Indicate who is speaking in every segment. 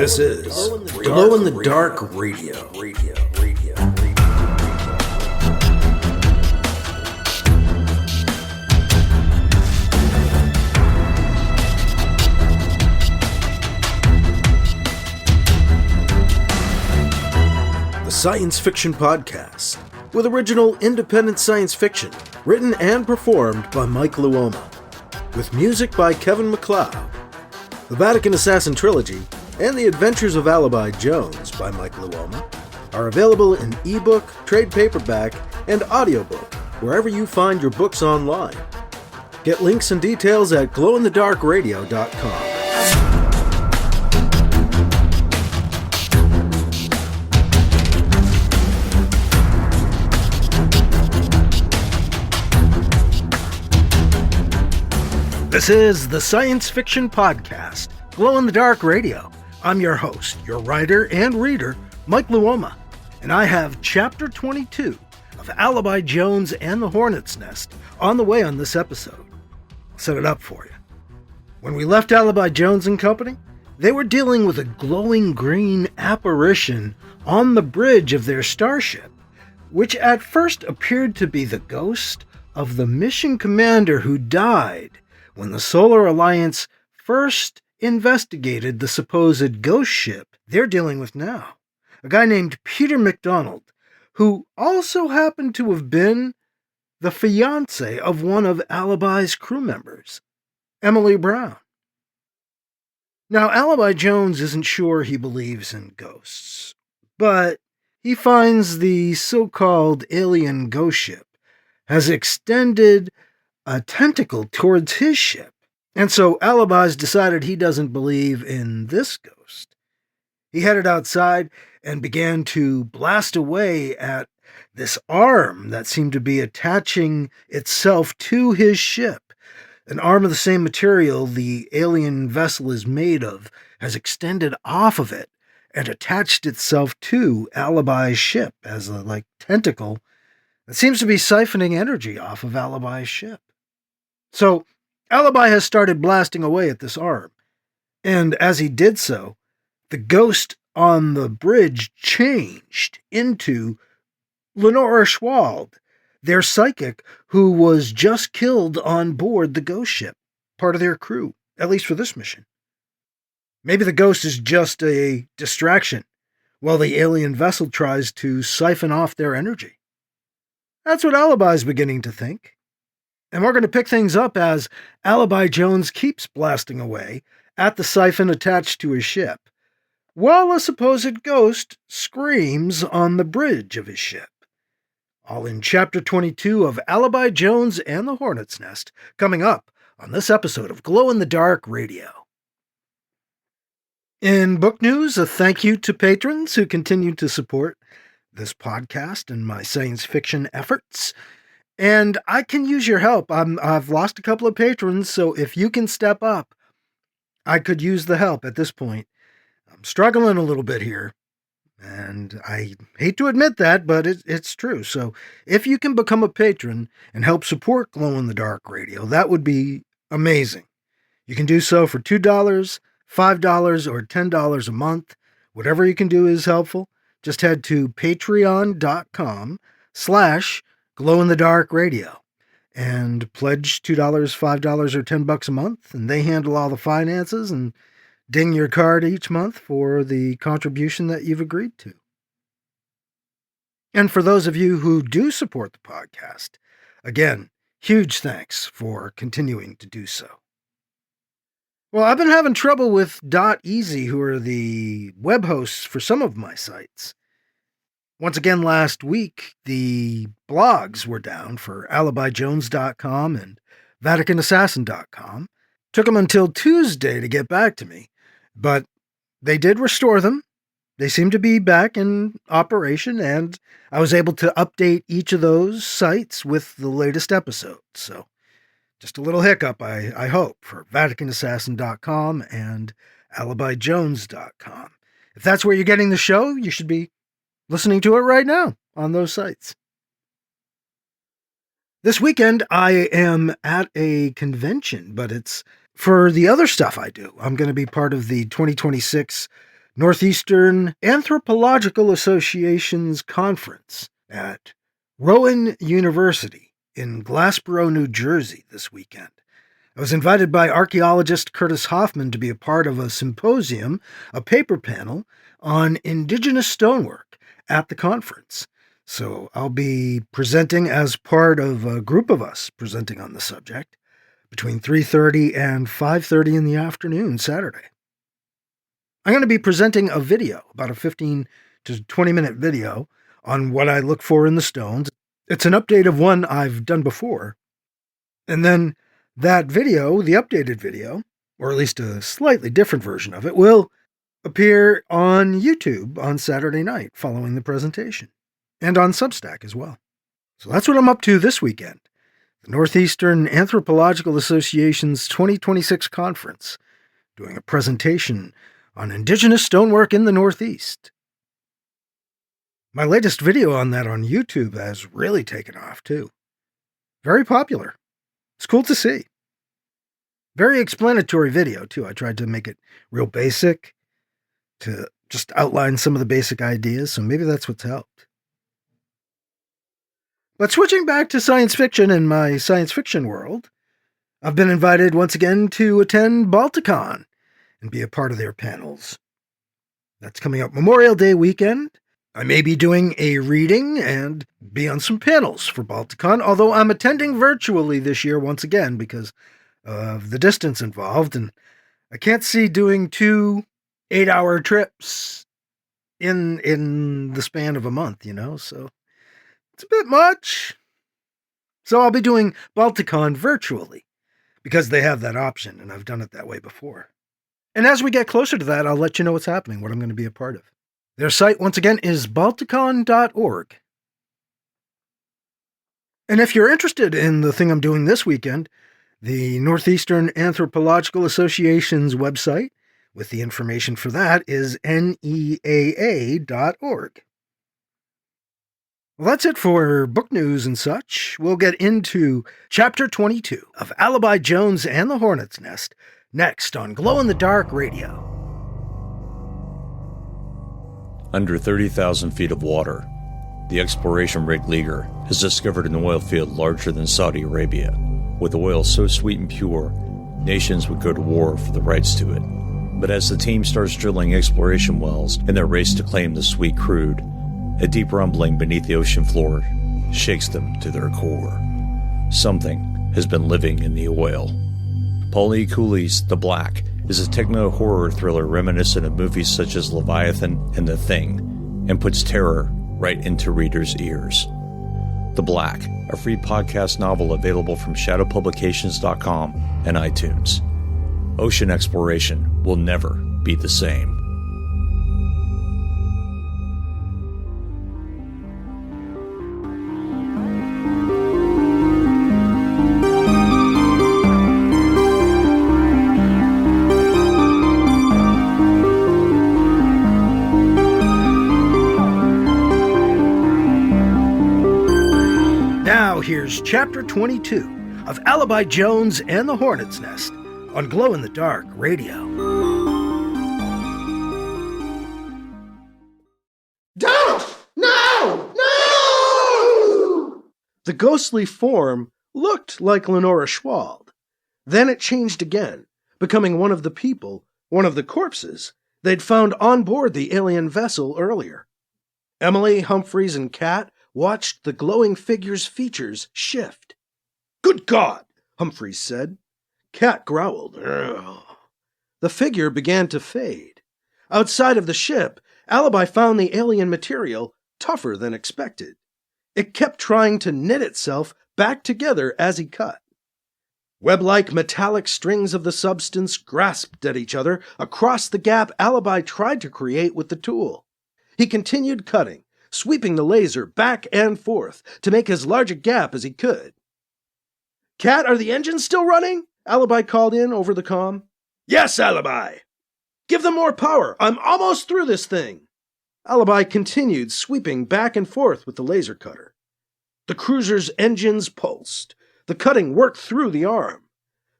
Speaker 1: This is Glow in the Dark Radio. The science fiction podcast, with original independent science fiction, written and performed by Mike Luoma, with music by Kevin MacLeod. The Vatican Assassin Trilogy and The Adventures of Alibi Jones by Mike Luoma are available in ebook, trade paperback, and audiobook wherever you find your books online. Get links and details at glowinthedarkradio.com. This is the Science Fiction Podcast, Glow in the Dark Radio. I'm your host, your writer and reader, Mike Luoma, and I have Chapter 22 of Alibi Jones and the Hornet's Nest on the way on this episode. I'll set it up for you. When we left Alibi Jones and Company, they were dealing with a glowing green apparition on the bridge of their starship, which at first appeared to be the ghost of the mission commander who died when the Solar Alliance first investigated the supposed ghost ship they're dealing with now. A guy named Peter MacDonald, who also happened to have been the fiancé of one of Alibi's crew members, Emily Brown. Now, Alibi Jones isn't sure he believes in ghosts, but he finds the so-called alien ghost ship has extended a tentacle towards his ship. And so Alibi's decided he doesn't believe in this ghost. He headed outside and began to blast away at this arm that seemed to be attaching itself to his ship. An arm of the same material the alien vessel is made of has extended off of it and attached itself to Alibi's ship as a tentacle that seems to be siphoning energy off of Alibi's ship. So, Alibi has started blasting away at this arm, and as he did so, the ghost on the bridge changed into Lenora Schwald, their psychic who was just killed on board the ghost ship, part of their crew, at least for this mission. Maybe the ghost is just a distraction while the alien vessel tries to siphon off their energy. That's what Alibi's beginning to think. And we're going to pick things up as Alibi Jones keeps blasting away at the siphon attached to his ship, while a supposed ghost screams on the bridge of his ship. All in Chapter 22 of Alibi Jones and the Hornet's Nest, coming up on this episode of Glow in the Dark Radio. In book news, a thank you to patrons who continue to support this podcast and my science fiction efforts. And I can use your help. I've lost a couple of patrons, so if you can step up, I could use the help at this point. I'm struggling a little bit here, and I hate to admit that, but it's true. So if you can become a patron and help support Glow in the Dark Radio, that would be amazing. You can do so for $2, $5, or $10 a month. Whatever you can do is helpful. Just head to patreon.com/Glow in the Dark Radio and pledge $2, $5, or $10 a month, and they handle all the finances and ding your card each month for the contribution that you've agreed to. And for those of you who do support the podcast, again, huge thanks for continuing to do so. Well, I've been having trouble with .easy, who are the web hosts for some of my sites. Once again, last week, the blogs were down for alibijones.com and vaticanassassin.com. Took them until Tuesday to get back to me, but they did restore them. They seem to be back in operation, and I was able to update each of those sites with the latest episodes. So just a little hiccup, I hope, for vaticanassassin.com and alibijones.com. If that's where you're getting the show, you should be listening to it right now on those sites. This weekend, I am at a convention, but it's for the other stuff I do. I'm going to be part of the 2026 Northeastern Anthropological Association's conference at Rowan University in Glassboro, New Jersey this weekend. I was invited by archaeologist Curtis Hoffman to be a part of a symposium, a paper panel, on indigenous stonework at the conference. So I'll be presenting as part of a group of us presenting on the subject between 3:30 and 5:30 in the afternoon Saturday. I'm going to be presenting a video, about a 15 to 20-minute video, on what I look for in the stones. It's an update of one I've done before. And then that video, the updated video, or at least a slightly different version of it, will appear on YouTube on Saturday night following the presentation, and on Substack as well. So that's what I'm up to this weekend. The Northeastern Anthropological Association's 2026 conference, doing a presentation on indigenous stonework in the Northeast. My latest video on that on YouTube has really taken off, too. Very popular. It's cool to see. Very explanatory video, too. I tried to make it real basic, to just outline some of the basic ideas, so maybe that's what's helped. But switching back to science fiction in my science fiction world, I've been invited once again to attend Balticon and be a part of their panels. That's coming up Memorial Day weekend. I may be doing a reading and be on some panels for Balticon, although I'm attending virtually this year once again because of the distance involved, and I can't see doing 2 8-hour trips in the span of a month, so it's a bit much. So I'll be doing Balticon virtually because they have that option, and I've done it that way before. And as we get closer to that, I'll let you know what's happening, what I'm going to be a part of. Their site, once again, is balticon.org. And if you're interested in the thing I'm doing this weekend, the Northeastern Anthropological Association's website, with the information for that, is neaa.org. Well, that's it for book news and such. We'll get into Chapter 22 of Alibi Jones and the Hornet's Nest next on Glow in the Dark Radio.
Speaker 2: Under 30,000 feet of water, the exploration rig Leaguer has discovered an oil field larger than Saudi Arabia. With oil so sweet and pure, nations would go to war for the rights to it. But as the team starts drilling exploration wells in their race to claim the sweet crude, a deep rumbling beneath the ocean floor shakes them to their core. Something has been living in the oil. Paul E. Cooley's The Black is a techno-horror thriller reminiscent of movies such as Leviathan and The Thing, and puts terror right into readers' ears. The Black, a free podcast novel available from shadowpublications.com and iTunes. Ocean exploration will never be the same.
Speaker 1: Here's Chapter 22 of Alibi Jones and the Hornet's Nest on Glow in the Dark Radio.
Speaker 3: Don't! No! No!
Speaker 1: The ghostly form looked like Lenora Schwald. Then it changed again, becoming one of the people, one of the corpses, they'd found on board the alien vessel earlier. Emily, Humphreys, and Kat watched the glowing figure's features shift. "Good God!" Humphreys said. Kat growled. "Ugh." The figure began to fade. Outside of the ship, Alibi found the alien material tougher than expected. It kept trying to knit itself back together as he cut. Web-like metallic strings of the substance grasped at each other across the gap Alibi tried to create with the tool. He continued cutting, sweeping the laser back and forth to make as large a gap as he could. "Kat, are the engines still running?" Alibi called in over the comm. "Yes, Alibi." "Give them more power. I'm almost through this thing." Alibi continued sweeping back and forth with the laser cutter. The cruiser's engines pulsed. The cutting worked through the arm.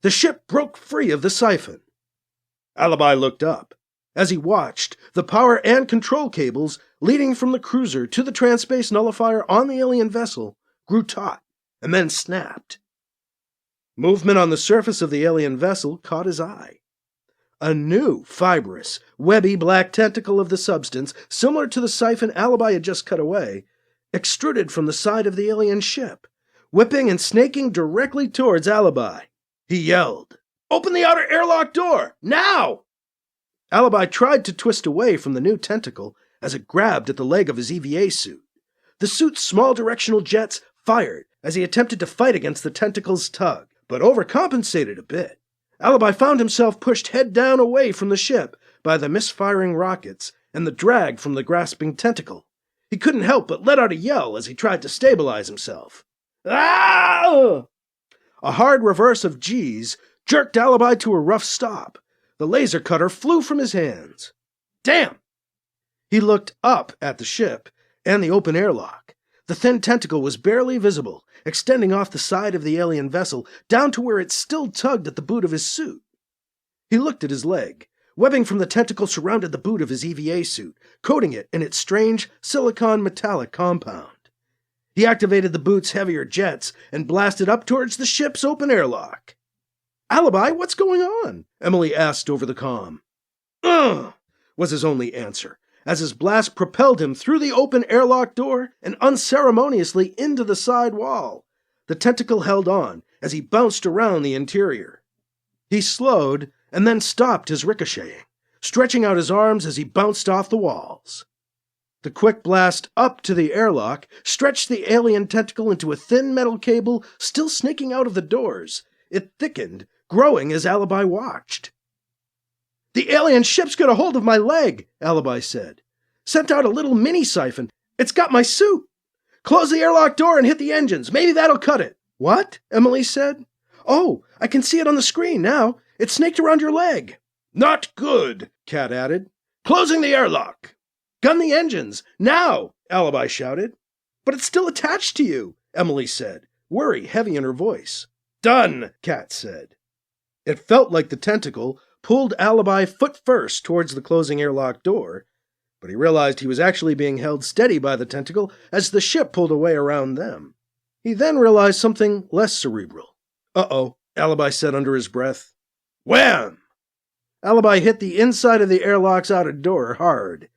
Speaker 1: The ship broke free of the siphon. Alibi looked up. As he watched, the power and control cables leading from the cruiser to the transspace nullifier on the alien vessel grew taut and then snapped. Movement on the surface of the alien vessel caught his eye. A new, fibrous, webby black tentacle of the substance, similar to the siphon Alibi had just cut away, extruded from the side of the alien ship, whipping and snaking directly towards Alibi. He yelled, "Open the outer airlock door! Now!" Alibi tried to twist away from the new tentacle as it grabbed at the leg of his EVA suit. The suit's small directional jets fired as he attempted to fight against the tentacle's tug, but overcompensated a bit. Alibi found himself pushed head down away from the ship by the misfiring rockets and the drag from the grasping tentacle. He couldn't help but let out a yell as he tried to stabilize himself. Ah! A hard reverse of G's jerked Alibi to a rough stop. The laser cutter flew from his hands. Damn! He looked up at the ship and the open airlock. The thin tentacle was barely visible, extending off the side of the alien vessel down to where it still tugged at the boot of his suit. He looked at his leg. Webbing from the tentacle surrounded the boot of his EVA suit, coating it in its strange silicon metallic compound. He activated the boot's heavier jets and blasted up towards the ship's open airlock. "Alibi, what's going on?" Emily asked over the comm. "Ugh," was his only answer, as his blast propelled him through the open airlock door and unceremoniously into the side wall. The tentacle held on as he bounced around the interior. He slowed and then stopped his ricocheting, stretching out his arms as he bounced off the walls. The quick blast up to the airlock stretched the alien tentacle into a thin metal cable still snaking out of the doors. It thickened, growing as Alibi watched. "The alien ship's got a hold of my leg," Alibi said. "Sent out a little mini siphon. It's got my suit. Close the airlock door and hit the engines. Maybe that'll cut it." "What?" Emily said. "Oh, I can see it on the screen now. It's snaked around your leg." "Not good," Cat added. "Closing the airlock." "Gun the engines, now!" Alibi shouted. "But it's still attached to you," Emily said, worry heavy in her voice. "Done," Cat said. It felt like the tentacle pulled Alibi foot first towards the closing airlock door, but he realized he was actually being held steady by the tentacle as the ship pulled away around them. He then realized something less cerebral. "Uh-oh," Alibi said under his breath. Wham! Alibi hit the inside of the airlock's outer door hard.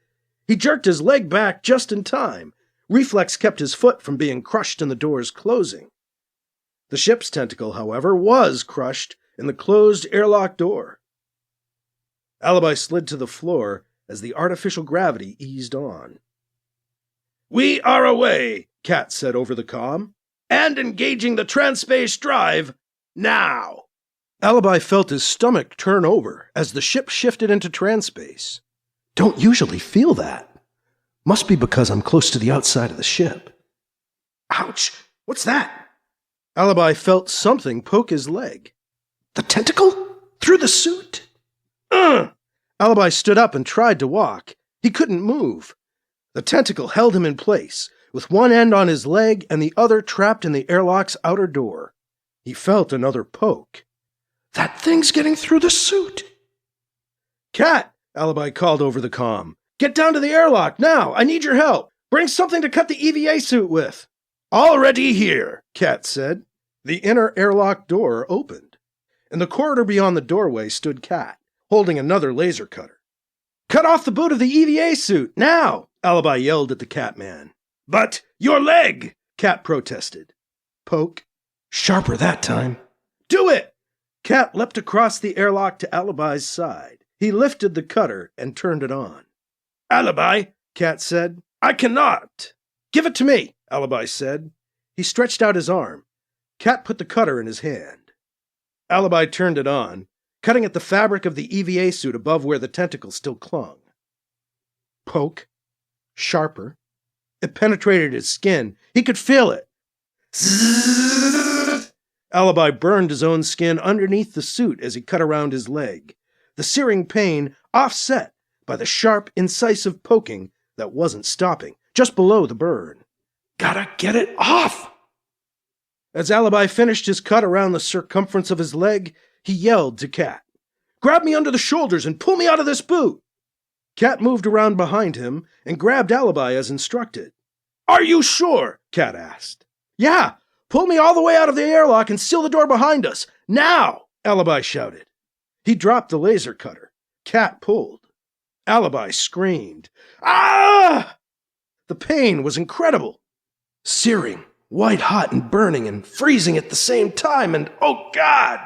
Speaker 1: He jerked his leg back just in time. Reflex kept his foot from being crushed in the door's closing. The ship's tentacle, however, was crushed in the closed airlock door. Alibi slid to the floor as the artificial gravity eased on. "We are away," Cat said over the comm, "and engaging the transspace drive now." Alibi felt his stomach turn over as the ship shifted into transspace. "Don't usually feel that. Must be because I'm close to the outside of the ship." "Ouch! What's that?" Alibi felt something poke his leg. "The tentacle? Through the suit?" Alibi stood up and tried to walk. He couldn't move. The tentacle held him in place, with one end on his leg and the other trapped in the airlock's outer door. He felt another poke. "That thing's getting through the suit." "Cat," Alibi called over the comm. "Get down to the airlock, now! I need your help! Bring something to cut the EVA suit with!" "Already here," Cat said. The inner airlock door opened. In the corridor beyond the doorway stood Cat, holding another laser cutter. "Cut off the boot of the EVA suit, now!" Alibi yelled at the Catman. "But your leg!" Cat protested. Poke. Sharper that time. "Do it!" Cat leapt across the airlock to Alibi's side. He lifted the cutter and turned it on. "Alibi," Cat said, "I cannot." "Give it to me," Alibi said. He stretched out his arm. Cat put the cutter in his hand. Alibi turned it on, cutting at the fabric of the EVA suit above where the tentacle still clung. Poke. Sharper. It penetrated his skin. He could feel it. Zzzz. Alibi burned his own skin underneath the suit as he cut around his leg, the searing pain offset by the sharp, incisive poking that wasn't stopping, just below the burn. "Gotta get it off!" As Alibi finished his cut around the circumference of his leg, he yelled to Cat, "Grab me under the shoulders and pull me out of this boot!" Cat moved around behind him and grabbed Alibi as instructed. "Are you sure?" Cat asked. "Yeah! Pull me all the way out of the airlock and seal the door behind us! Now!" Alibi shouted. He dropped the laser cutter. Cat pulled. Alibi screamed. "Ah!" The pain was incredible. Searing, white-hot and burning and freezing at the same time, and oh God!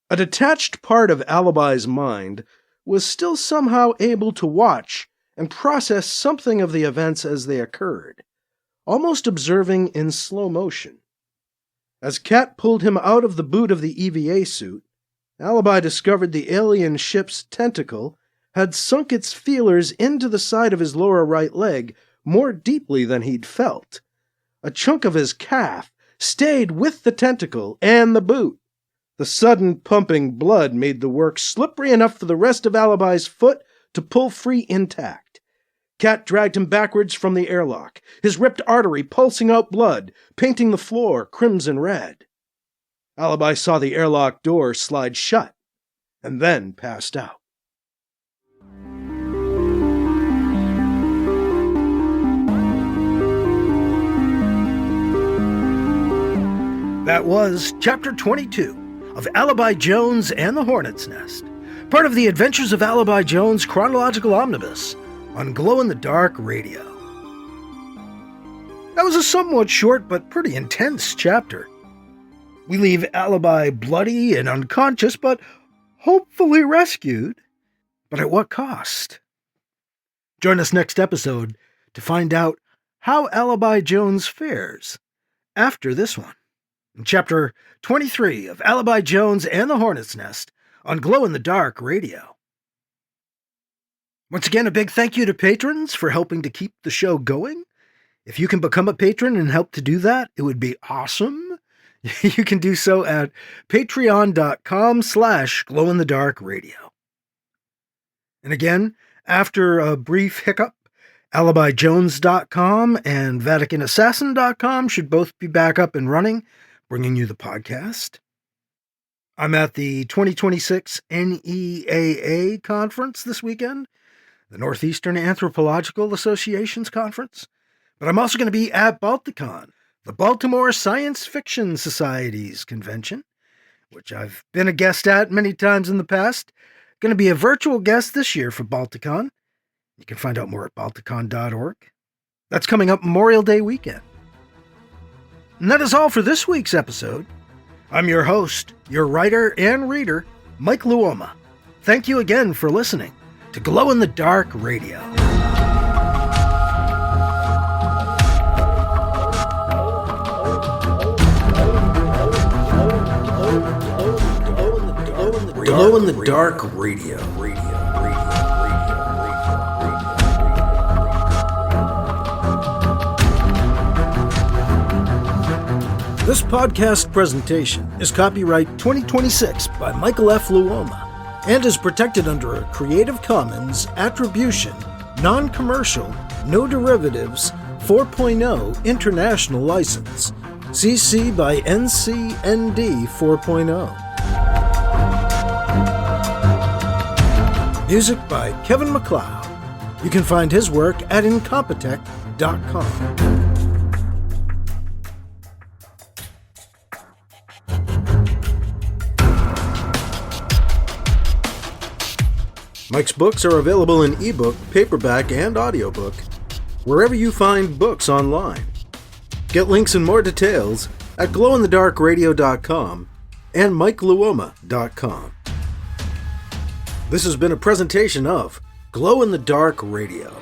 Speaker 1: A detached part of Alibi's mind was still somehow able to watch and process something of the events as they occurred, almost observing in slow motion. As Cat pulled him out of the boot of the EVA suit, Alibi discovered the alien ship's tentacle had sunk its feelers into the side of his lower right leg more deeply than he'd felt. A chunk of his calf stayed with the tentacle and the boot. The sudden pumping blood made the work slippery enough for the rest of Alibi's foot to pull free intact. Cat dragged him backwards from the airlock, his ripped artery pulsing out blood, painting the floor crimson red. Alibi saw the airlock door slide shut, and then passed out. That was Chapter 22 of Alibi Jones and the Hornet's Nest, part of the Adventures of Alibi Jones Chronological Omnibus on Glow-in-the-Dark Radio. That was a somewhat short but pretty intense chapter. We leave Alibi bloody and unconscious, but hopefully rescued. But at what cost? Join us next episode to find out how Alibi Jones fares after this one. In Chapter 23 of Alibi Jones and the Hornet's Nest on Glow-in-the-Dark Radio. Once again, a big thank you to patrons for helping to keep the show going. If you can become a patron and help to do that, it would be awesome. You can do so at patreon.com/glowinthedarkradio. And again, after a brief hiccup, alibijones.com and vaticanassassin.com should both be back up and running, bringing you the podcast. I'm at the 2026 NEAA conference this weekend, the Northeastern Anthropological Association's conference, but I'm also going to be at Balticon, the Baltimore Science Fiction Society's convention, which I've been a guest at many times in the past. Going to be a virtual guest this year for Balticon. You can find out more at balticon.org. That's coming up Memorial Day weekend. And that is all for this week's episode. I'm your host, your writer and reader, Mike Luoma. Thank you again for listening to Glow-in-the-Dark Radio. Glow-in-the-Dark Radio. This podcast presentation is copyright 2026 by Michael F. Luoma and is protected under a Creative Commons Attribution, Non-Commercial, No Derivatives 4.0 International License, CC by NC-ND 4.0. Music by Kevin MacLeod. You can find his work at Incompetech.com. Mike's books are available in ebook, paperback, and audiobook, wherever you find books online. Get links and more details at glowinthedarkradio.com and mikeluoma.com. This has been a presentation of Glow in the Dark Radio.